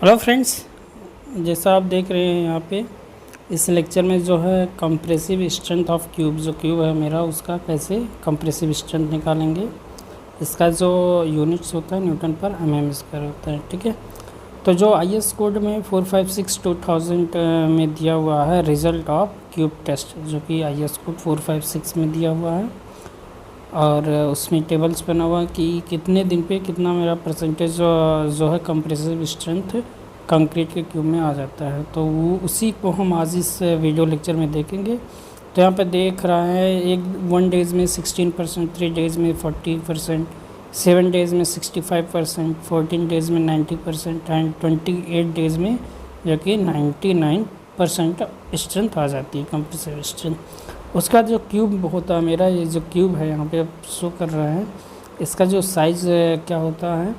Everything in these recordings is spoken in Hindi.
हेलो फ्रेंड्स, जैसा आप देख रहे हैं यहाँ पे इस लेक्चर में जो है कंप्रेसिव स्ट्रेंथ ऑफ क्यूब, जो क्यूब है मेरा उसका कैसे कंप्रेसिव स्ट्रेंथ निकालेंगे। इसका जो यूनिट्स होता है न्यूटन पर mm स्क्वायर होता है। ठीक है, तो जो IS कोड में 456/2000 में दिया हुआ है रिज़ल्ट ऑफ क्यूब टेस्ट, जो कि IS कोड 456 में दिया हुआ है और उसमें टेबल्स बना हुआ कि कितने दिन पे कितना मेरा परसेंटेज जो है कंप्रेसिव स्ट्रेंथ कंक्रीट के क्यूब में आ जाता है। तो वो उसी को हम आज इस वीडियो लेक्चर में देखेंगे। तो यहाँ पे देख रहा है 1 डेज़ में 16%, 3 डेज़ में 40%, 7 डेज़ में 65%, 14 डेज़ में 90% एंड 28 डेज़ में जो कि 99% स्ट्रेंथ आ जाती है कंप्रेसिव स्ट्रेंथ। उसका जो क्यूब होता है मेरा, ये जो क्यूब है यहाँ पे शो कर रहा है, इसका जो साइज़ क्या होता है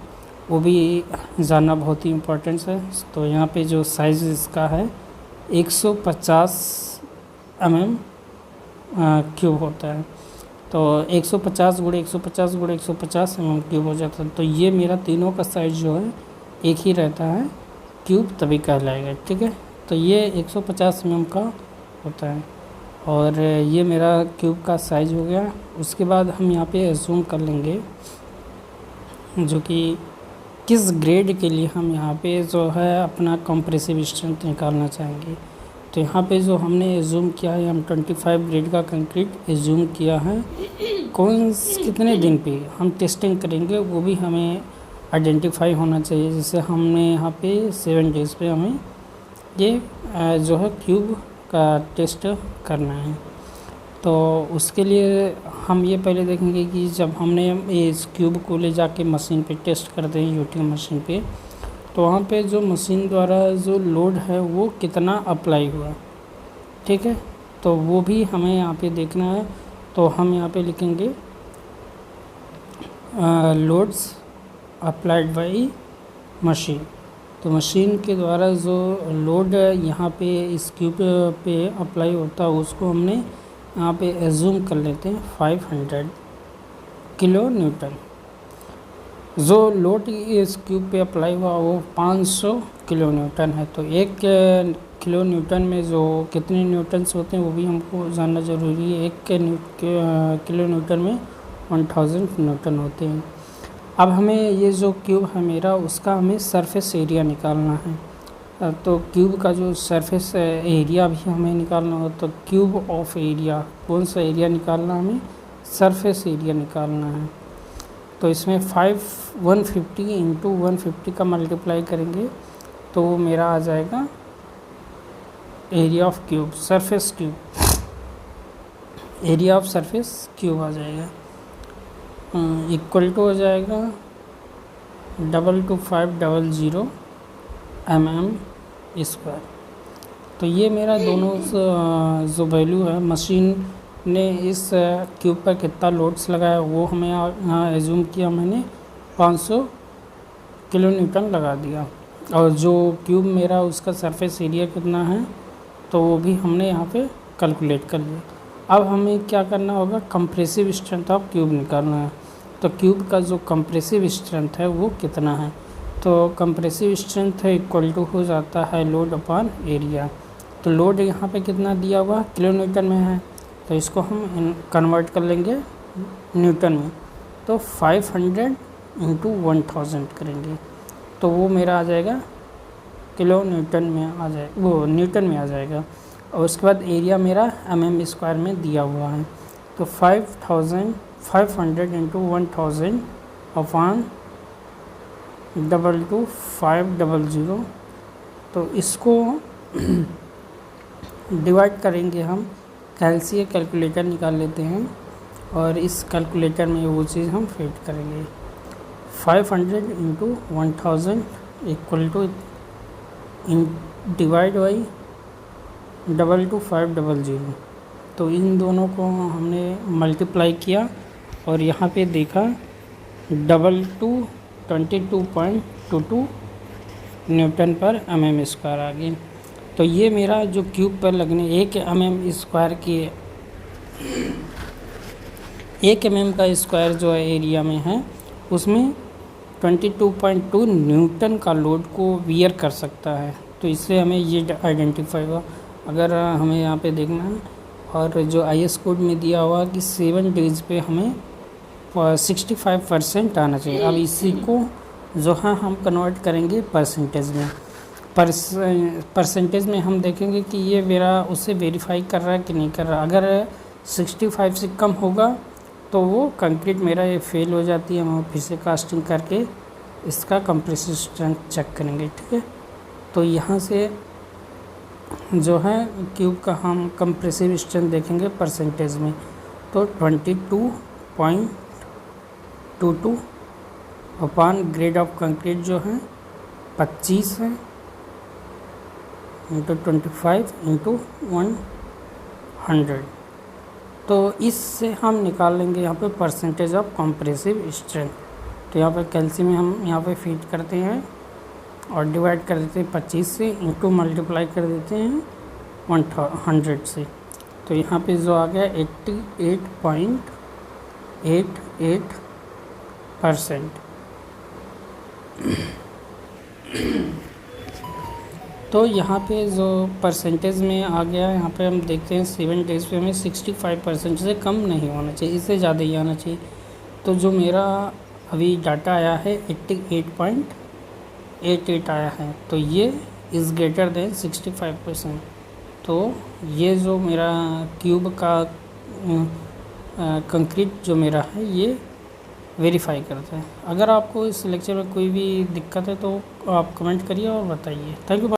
वो भी जानना बहुत ही इम्पोर्टेंट है। तो यहाँ पे जो साइज़ इसका है 150 mm क्यूब होता है। तो 150 गुणे 150 गुणे 150 mm क्यूब हो जाता है। तो ये मेरा तीनों का साइज़ जो है एक ही रहता है, क्यूब तभी कहलाएगा। ठीक है, तो ये 150 mm का होता है और ये मेरा क्यूब का साइज़ हो गया। उसके बाद हम यहाँ पे एज्यूम कर लेंगे जो कि किस ग्रेड के लिए हम यहाँ पे जो है अपना कंप्रेसिव स्ट्रेंथ निकालना चाहेंगे। तो यहाँ पे जो हमने एज्यूम किया है, हम 25 ग्रेड का कंक्रीट एज्यूम किया है। कितने दिन पे हम टेस्टिंग करेंगे वो भी हमें आइडेंटिफाई होना चाहिए। जैसे हमने यहाँ पे 7 डेज़ पे हमें ये जो है क्यूब का टेस्ट करना है। तो उसके लिए हम ये पहले देखेंगे कि जब हमने इस क्यूब को ले जाके मशीन पे टेस्ट करते हैं, यूटी मशीन पे, तो वहाँ पे जो मशीन द्वारा जो लोड है वो कितना अप्लाई हुआ। ठीक है, तो वो भी हमें यहाँ पे देखना है। तो हम यहाँ पे लिखेंगे लोड्स अप्लाइड बाई मशीन। तो मशीन के द्वारा जो लोड यहाँ पे इस क्यूब पे अप्लाई होता है उसको हमने यहाँ पे एज्यूम कर लेते हैं 500 किलो न्यूटन। जो लोड इस क्यूब पे अप्लाई हुआ वो 500 किलो न्यूटन है। तो 1 किलो न्यूटन में जो कितने न्यूटन्स होते हैं वो भी हमको जानना ज़रूरी है। 1 किलो न्यूटन में 1000 न्यूटन होते हैं। अब हमें ये जो क्यूब है मेरा उसका हमें सरफेस एरिया निकालना है। तो क्यूब का जो सरफेस एरिया भी हमें निकालना हो, तो क्यूब ऑफ एरिया, कौन सा एरिया निकालना, हमें सरफेस एरिया निकालना है। तो इसमें 150 इंटू 150 का मल्टीप्लाई करेंगे तो वो मेरा आ जाएगा area of cube, surface cube, area of surface cube आ जाएगा। इक्वल टू हो जाएगा 22500 mm स्क्वायर। तो ये मेरा दोनों जो वैल्यू है, मशीन ने इस क्यूब पर कितना लोड्स लगाया वो हमें यहाँ एज्यूम किया, मैंने 500 किलो न्यूटन लगा दिया। और जो क्यूब मेरा उसका सरफेस एरिया कितना है तो वो भी हमने यहाँ पे कैलकुलेट कर लिया। अब हमें क्या करना होगा, कंप्रेसिव स्ट्रेंथ ऑफ क्यूब निकालना है। तो क्यूब का जो कंप्रेसिव स्ट्रेंथ है वो कितना है, तो कंप्रेसिव स्ट्रेंथ है इक्वल टू हो जाता है लोड अपॉन एरिया। तो लोड यहाँ पे कितना दिया हुआ, किलो न्यूटन में है, तो इसको हम कन्वर्ट कर लेंगे न्यूटन में। तो 500 इंटू 1000 करेंगे तो वो मेरा आ जाएगा किलो न्यूटन में आ जाए, वो न्यूटन में आ जाएगा। और उसके बाद एरिया मेरा mm स्क्वायर में दिया हुआ है। तो 500 इंटू 1000 अपॉन 22500। तो इसको डिवाइड करेंगे हम, कैलसीय कैलकुलेटर निकाल लेते हैं और इस कैलकुलेटर में वो चीज़ हम फिट करेंगे। 500 into 1000 equal to divide by 22500। तो इन दोनों को हमने मल्टीप्लाई किया और यहाँ पे देखा 2222 न्यूटन पर mm स्क्वायर आ गई। तो ये मेरा जो क्यूब पर लगने 1 mm स्क्वायर की 1 mm का स्क्वायर जो है एरिया में है उसमें 22.2 न्यूटन का लोड को वियर कर सकता है। तो इससे हमें ये आइडेंटिफाई हुआ। अगर हमें यहाँ पे देखना है और जो IS कोड में दिया हुआ कि 7 डेज़ पे हमें 65% आना चाहिए। अब इसी को जो है हम कन्वर्ट करेंगे परसेंटेज में। परसेंटेज में हम देखेंगे कि ये मेरा उसे वेरीफाई कर रहा है कि नहीं कर रहा। अगर 65 से कम होगा तो वो कंक्रीट मेरा ये फेल हो जाती है। हम फिर से कास्टिंग करके इसका कंप्रेसिव स्ट्रेंथ चेक करेंगे, ठीक है। तो यहाँ से जो है क्यूब का हम कंप्रेसिव स्ट्रेंथ देखेंगे परसेंटेज में। तो 22.22 अपॉन ग्रेड ऑफ कंक्रीट जो है 25 है इंटू 25 इंटू 100। तो इससे हम निकाल लेंगे यहाँ पे परसेंटेज ऑफ कंप्रेसिव स्ट्रेंथ। तो यहाँ पे कैल्शियम में हम यहाँ पे फीड करते हैं और डिवाइड कर देते हैं 25 से, इंटू मल्टीप्लाई कर देते हैं 100 से। तो यहाँ पे जो आ गया 88.88%। तो यहाँ पे जो परसेंटेज में आ गया, यहाँ पे हम देखते हैं 7 डेज़ पे हमें 65% से कम नहीं होना चाहिए, इससे ज़्यादा ही आना चाहिए। तो जो मेरा अभी डाटा आया है 88.88 आया है, तो ये इज़ ग्रेटर देन 65%। तो ये जो मेरा क्यूब का कंक्रीट जो मेरा है ये वेरीफाई करता है। अगर आपको इस लेक्चर में कोई भी दिक्कत है तो आप कमेंट करिए और बताइए। Thank you.